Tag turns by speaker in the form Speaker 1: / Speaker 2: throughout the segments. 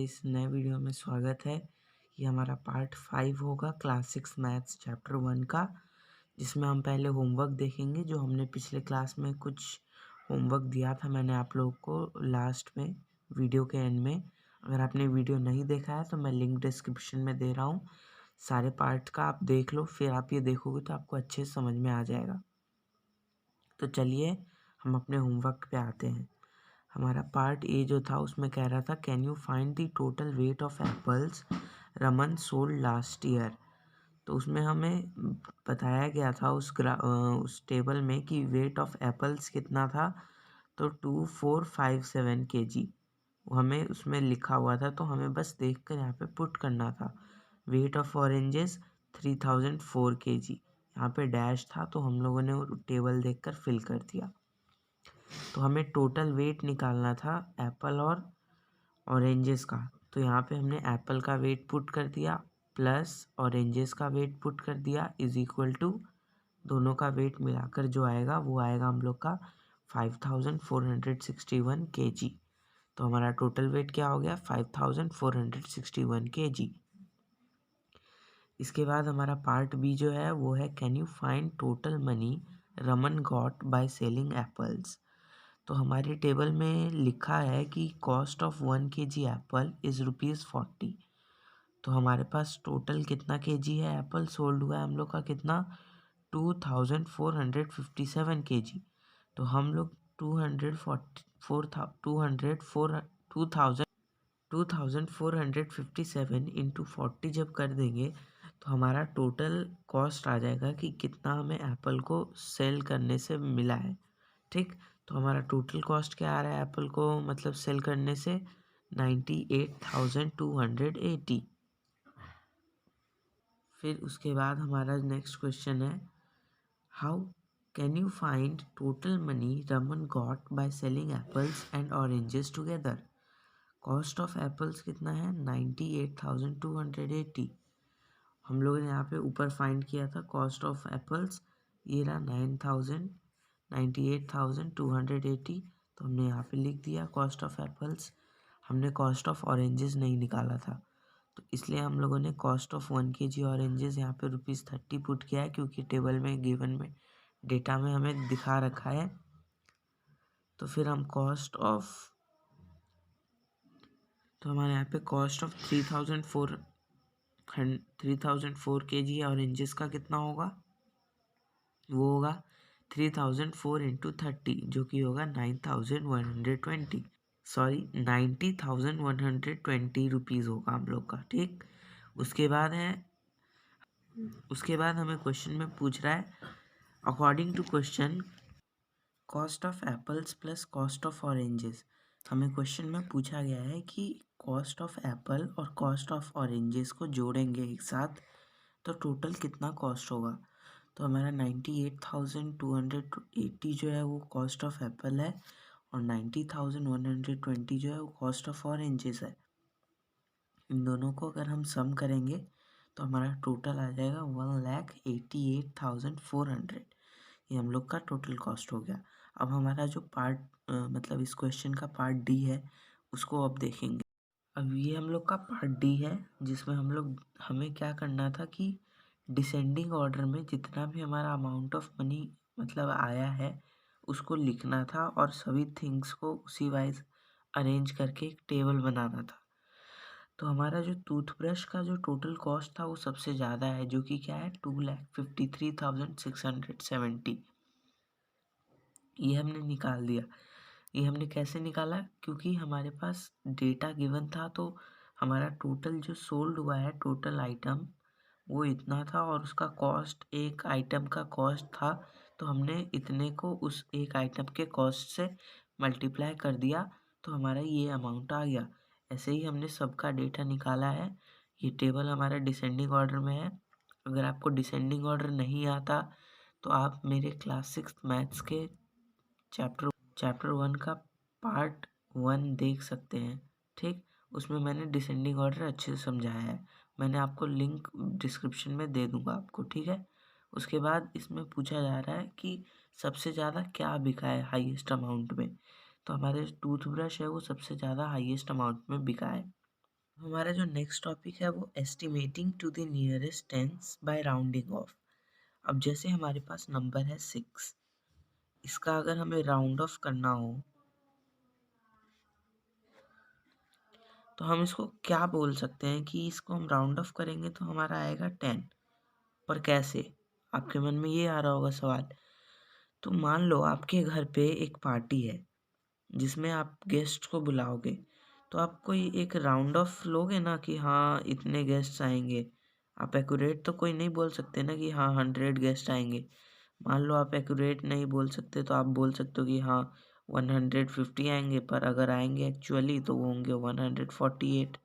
Speaker 1: इस नए वीडियो में स्वागत है। ये हमारा पार्ट 5 होगा क्लास 6 मैथ्स चैप्टर 1 का, जिसमें हम पहले होमवर्क देखेंगे। जो हमने पिछले क्लास में कुछ होमवर्क दिया था मैंने आप लोगों को लास्ट में वीडियो के एंड में। अगर आपने वीडियो नहीं देखा है तो मैं लिंक डिस्क्रिप्शन में दे रहा हूँ। सारे पार्ट का आप देख लो, फिर आप ये देखोगे तो आपको अच्छे से समझ में आ जाएगा। तो चलिए हम अपने होमवर्क पे आते हैं। हमारा पार्ट ए जो था उसमें कह रहा था can you find the total weight of apples Raman sold last year. तो उसमें हमें बताया गया था उस टेबल में कि वेट ऑफ एप्पल्स कितना था। तो 2457 kg हमें उसमें लिखा हुआ था, तो हमें बस देख कर यहाँ पे पुट करना था। वेट ऑफ ऑरेंजेस 3004 kg, यहाँ पे डैश था तो हम लोगों ने टेबल देखकर फिल कर दिया। तो हमें टोटल वेट निकालना था एप्पल और ऑरेंजेस का। तो यहाँ पे हमने एप्पल का वेट पुट कर दिया प्लस ऑरेंजेस का वेट पुट कर दिया इज इक्वल टू दोनों का वेट मिलाकर जो आएगा वो आएगा हम लोग का 5461 kg। तो हमारा टोटल वेट क्या हो गया 5461 kg। इसके बाद हमारा पार्ट बी जो है वो है can you find total money Raman got by selling apples. तो हमारे टेबल में लिखा है कि cost of 1 kg Apple is ₹40। तो हमारे पास टोटल कितना kg है एप्पल सोल्ड हुआ है हम लोग का कितना 2457 kg। तो हम लोग 2457 इंटू 40 जब कर देंगे तो हमारा टोटल कॉस्ट आ जाएगा कि कितना हमें एप्पल को सेल करने से मिला है। ठीक, तो हमारा टोटल कॉस्ट क्या आ रहा है एप्पल को मतलब सेल करने से 98,280। फिर उसके बाद हमारा नेक्स्ट क्वेश्चन है how can you find total money Raman got by selling apples and oranges together. Cost of apples कितना है 98,280। हम लोगों ने यहाँ पे ऊपर फाइंड किया था कॉस्ट ऑफ एप्पल्स, ये रहा 98,280। तो हमने यहाँ पे लिख दिया कॉस्ट ऑफ एप्पल्स। हमने कॉस्ट ऑफ ऑरेंजेस नहीं निकाला था, तो इसलिए हम लोगों ने कॉस्ट ऑफ 1 kg ऑरेंजेस यहाँ पे ₹30 पुट किया है, क्योंकि टेबल में गिवन में डेटा में हमें दिखा रखा है। तो फिर हम तो हमारे यहाँ पे कॉस्ट ऑफ 3004 kg ऑरेंजेस का कितना होगा, वो होगा 3004 इंटू 30 जो कि होगा 9120 सॉरी 90,120 रुपीज़ होगा हम लोग का। ठीक, उसके बाद हमें क्वेश्चन में पूछ रहा है according to question cost of apples plus cost of oranges. हमें क्वेश्चन में पूछा गया है कि कॉस्ट ऑफ एप्पल और कॉस्ट ऑफ ऑरेंजेस को जोड़ेंगे एक साथ तो टोटल कितना कॉस्ट होगा। तो हमारा 98,280 जो है वो कॉस्ट ऑफ एप्पल है और 90,120 जो है वो कॉस्ट ऑफ ऑरेंजेस है। इन दोनों को अगर हम सम करेंगे तो हमारा टोटल आ जाएगा 1,88,400। ये हम लोग का टोटल कॉस्ट हो गया। अब हमारा जो पार्ट मतलब इस क्वेश्चन का पार्ट डी है उसको अब देखेंगे। अब ये हम लोग का पार्ट डी है जिसमें हमें क्या करना था कि डिसेंडिंग ऑर्डर में जितना भी हमारा अमाउंट ऑफ मनी मतलब आया है उसको लिखना था और सभी थिंग्स को उसी वाइज अरेंज करके एक टेबल बनाना था। तो हमारा जो टूथब्रश का जो टोटल कॉस्ट था वो सबसे ज़्यादा है, जो कि क्या है 2,53,670। ये हमने निकाल दिया। ये हमने कैसे निकाला, क्योंकि हमारे पास डेटा गिवन था तो हमारा टोटल जो सोल्ड हुआ है टोटल आइटम वो इतना था और उसका कॉस्ट एक आइटम का कॉस्ट था, तो हमने इतने को उस एक आइटम के कॉस्ट से मल्टीप्लाई कर दिया तो हमारा ये अमाउंट आ गया। ऐसे ही हमने सबका डेटा निकाला है। ये टेबल हमारा डिसेंडिंग ऑर्डर में है। अगर आपको डिसेंडिंग ऑर्डर नहीं आता तो आप मेरे क्लास 6 मैथ्स के चैप्टर 1 का पार्ट 1 देख सकते हैं। ठीक, उसमें मैंने डिसेंडिंग ऑर्डर अच्छे से समझाया है। मैंने आपको लिंक डिस्क्रिप्शन में दे दूंगा आपको, ठीक है। उसके बाद इसमें पूछा जा रहा है कि सबसे ज़्यादा क्या बिका है हाईएस्ट अमाउंट में। तो हमारे टूथब्रश है वो सबसे ज़्यादा हाईएस्ट अमाउंट में बिका है। हमारा जो नेक्स्ट टॉपिक है वो estimating to the nearest tens by rounding off. अब जैसे हमारे पास नंबर है 6, इसका अगर हमें राउंड ऑफ करना हो तो हम इसको क्या बोल सकते हैं कि इसको हम राउंड ऑफ करेंगे तो हमारा आएगा 10। पर कैसे? आपके मन में ये आ रहा होगा सवाल। तो मान लो आपके घर पे एक पार्टी है जिसमें आप गेस्ट को बुलाओगे, तो आप कोई एक राउंड ऑफ लोगे ना कि हाँ इतने गेस्ट आएंगे। आप एक्यूरेट तो कोई नहीं बोल सकते ना कि हाँ 100 गेस्ट आएंगे। मान लो आप एक्यूरेट नहीं बोल सकते तो आप बोल सकते हो कि हाँ 150 आएंगे, पर अगर आएंगे एक्चुअली तो वो होंगे 148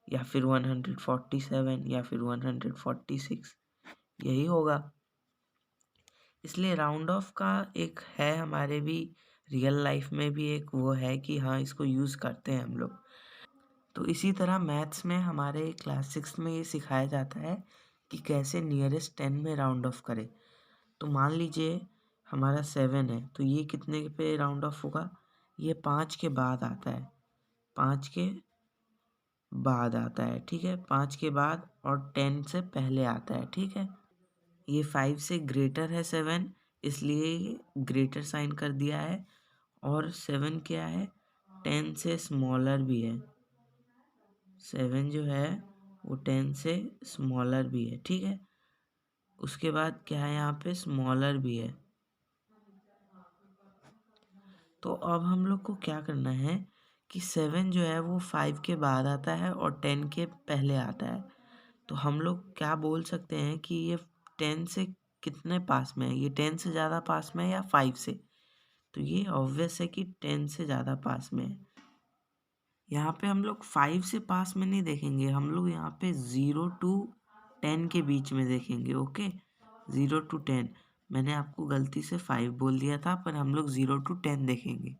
Speaker 1: या फिर 147 या फिर 146, यही होगा। इसलिए राउंड ऑफ का एक है हमारे भी रियल लाइफ में भी एक वो है कि हाँ इसको यूज़ करते हैं हम लोग। तो इसी तरह मैथ्स में हमारे क्लास 6 में ये सिखाया जाता है कि कैसे नियरेस्ट 10 में राउंड ऑफ करें। तो मान लीजिए हमारा 7 है, तो ये कितने पे राउंड ऑफ होगा? ये 5 के बाद आता है, 5 के बाद आता है, ठीक है, 5 के बाद और 10 से पहले आता है, ठीक है। ये 5 से ग्रेटर है 7, इसलिए ग्रेटर साइन कर दिया है। और 7 क्या है? 10 से स्मॉलर भी है। 7 जो है वो 10 से स्मॉलर भी है, ठीक है। उसके बाद क्या है, यहाँ पे स्मॉलर भी है। तो अब हम लोग को क्या करना है कि 7 जो है वो 5 के बाद आता है और 10 के पहले आता है। तो हम लोग क्या बोल सकते हैं कि ये 10 से कितने पास में है? ये 10 से ज़्यादा पास में है या 5 से? तो ये ऑब्वियस है कि 10 से ज़्यादा पास में है। यहाँ पे हम लोग 5 से पास में नहीं देखेंगे, हम लोग यहाँ पे 0 टू 10 के बीच में देखेंगे। Okay, 0 to 10। मैंने आपको गलती से 5 बोल दिया था, पर हम लोग 0 टू 10 देखेंगे।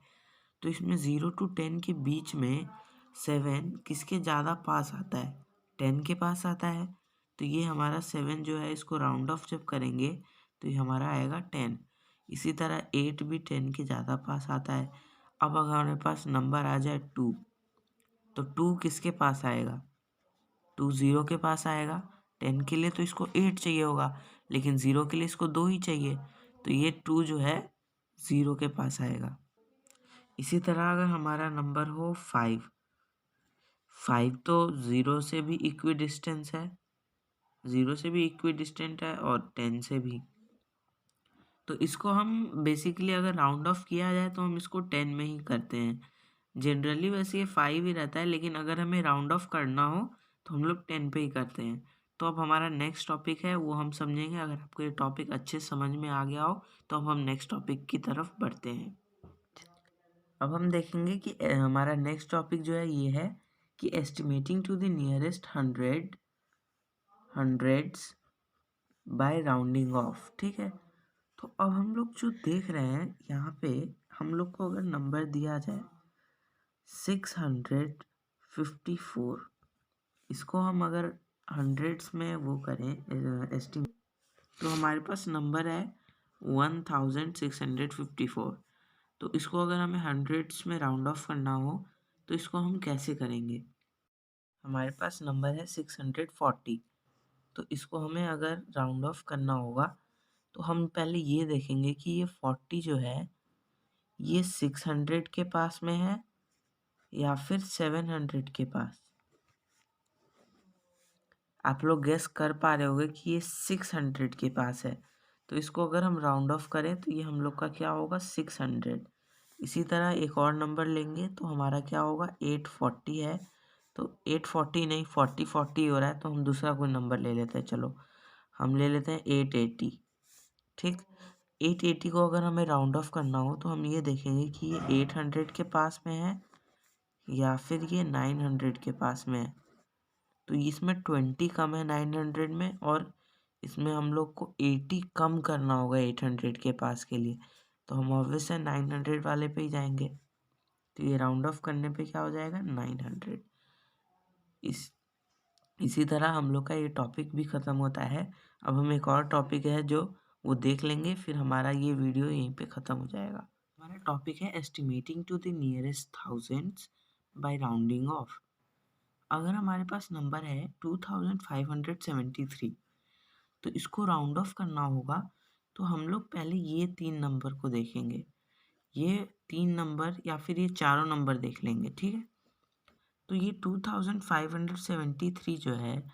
Speaker 1: तो इसमें 0 टू 10 के बीच में 7 किसके ज़्यादा पास आता है? 10 के पास आता है। तो ये हमारा 7 जो है इसको राउंड ऑफ जब करेंगे तो ये हमारा आएगा 10। इसी तरह 8 भी 10 के ज़्यादा पास आता है। अब अगर हमारे पास नंबर आ जाए 2, तो 2 किसके पास आएगा? 2 0 के पास आएगा। 10 के लिए तो इसको 8 चाहिए होगा, लेकिन 0 के लिए इसको 2 ही चाहिए। तो ये 2 जो है 0 के पास आएगा। इसी तरह अगर हमारा नंबर हो 5, 5 तो 0 से भी इक्वी डिस्टेंस है, 0 से भी इक्वी डिस्टेंट है और 10 से भी। तो इसको हम बेसिकली अगर राउंड ऑफ किया जाए तो हम इसको 10 में ही करते हैं। जनरली वैसे ये 5 ही रहता है, लेकिन अगर हमें राउंड ऑफ करना हो तो हम लोग 10 पे ही करते हैं। तो अब हमारा नेक्स्ट टॉपिक है वो हम समझेंगे। अगर आपको ये टॉपिक अच्छे समझ में आ गया हो तो अब हम नेक्स्ट टॉपिक की तरफ बढ़ते हैं। अब हम देखेंगे कि हमारा नेक्स्ट टॉपिक जो है ये है कि estimating to the nearest hundreds by rounding off, ठीक है। तो अब हम लोग जो देख रहे हैं यहाँ पे, हम लोग को अगर नंबर दिया जाए 654, इसको हम अगर हंड्रेड्स में वो करें एस्टिमेट, तो हमारे पास नंबर है 1654। तो इसको अगर हमें हंड्रेड्स में राउंड ऑफ करना हो तो इसको हम कैसे करेंगे? हमारे पास नंबर है 640, तो इसको हमें अगर राउंड ऑफ करना होगा तो हम पहले ये देखेंगे कि ये 40 जो है ये 600 के पास में है या फिर 700 के पास। आप लोग गेस कर पा रहे होंगे कि ये 600 के पास है, तो इसको अगर हम राउंड ऑफ करें तो ये हम लोग का क्या होगा? 600। इसी तरह एक और नंबर लेंगे तो हमारा क्या होगा? 840 है, तो 840 नहीं 40 हो रहा है, तो हम दूसरा कोई नंबर ले लेते हैं। चलो हम ले लेते हैं 880, ठीक। 880 को अगर हमें राउंड ऑफ करना हो तो हम ये देखेंगे कि ये 800 के पास में है या फिर ये 900 के पास में है। तो इसमें 20 कम है 900 में, और इसमें हम लोग को 80 कम करना होगा 800 के पास के लिए। तो हम ऑब्वियस है 900 वाले पे ही जाएंगे। तो ये राउंड ऑफ करने पे क्या हो जाएगा? 900। इसी तरह हम लोग का ये टॉपिक भी ख़त्म होता है। अब हम एक और टॉपिक है जो वो देख लेंगे, फिर हमारा ये वीडियो यहीं पे ख़त्म हो जाएगा। हमारा टॉपिक है estimating to the nearest thousands by rounding off. अगर हमारे पास नंबर है 2573, तो इसको राउंड ऑफ करना होगा, तो हम लोग पहले ये 3 नंबर को देखेंगे। ये 3 नंबर या फिर ये चारों नंबर देख लेंगे, ठीक है? तो ये 2573 जो है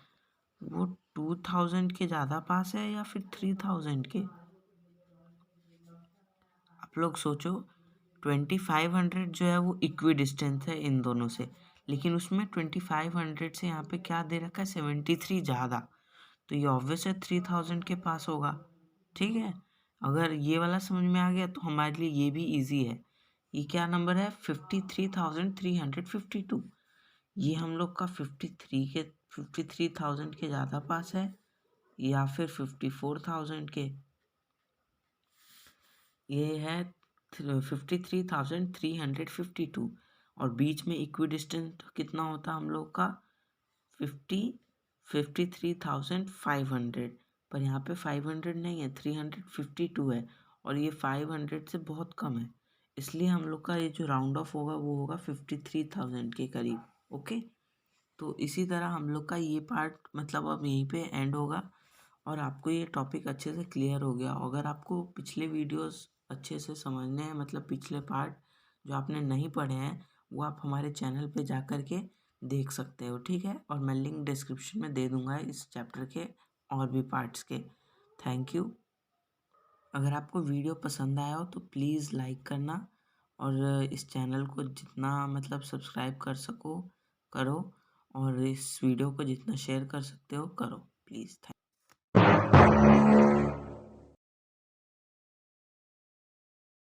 Speaker 1: वो 2000 के ज़्यादा पास है या फिर 3000 के? आप लोग सोचो। 2500 जो है वो इक्वी डिस्टेंस है इन दोनों से, लेकिन उसमें 2500 से यहाँ पे क्या दे रखा है, 73 ज़्यादा, तो ये ऑब्वियस है 3000 के पास होगा। ठीक है, अगर ये वाला समझ में आ गया तो हमारे लिए ये भी इजी है। ये क्या नंबर है, 53,352। ये हम लोग का 53,000 के ज़्यादा पास है या फिर 54,000 के? ये है 53,352, और बीच में इक्वी डिस्टेंस कितना होता हम लोग का, 53,500। पर यहाँ पे 500 नहीं है, 352 है, और ये 500 से बहुत कम है, इसलिए हम लोग का ये जो राउंड ऑफ होगा वो होगा 53,000 के करीब। ओके, तो इसी तरह हम लोग का ये पार्ट मतलब अब यहीं पे एंड होगा, और आपको ये टॉपिक अच्छे से क्लियर हो गया। अगर आपको पिछले वीडियोस अच्छे से समझने हैं, मतलब पिछले पार्ट जो आपने नहीं पढ़े हैं, वो आप हमारे चैनल पे जा कर के देख सकते हो, ठीक है? और मैं लिंक डिस्क्रिप्शन में दे दूँगा इस चैप्टर के और भी पार्ट्स के। Thank you. अगर आपको वीडियो पसंद आया हो तो प्लीज़ लाइक करना, और इस चैनल को जितना मतलब सब्सक्राइब कर सको करो, और इस वीडियो को जितना शेयर कर सकते हो करो, प्लीज़। थैंक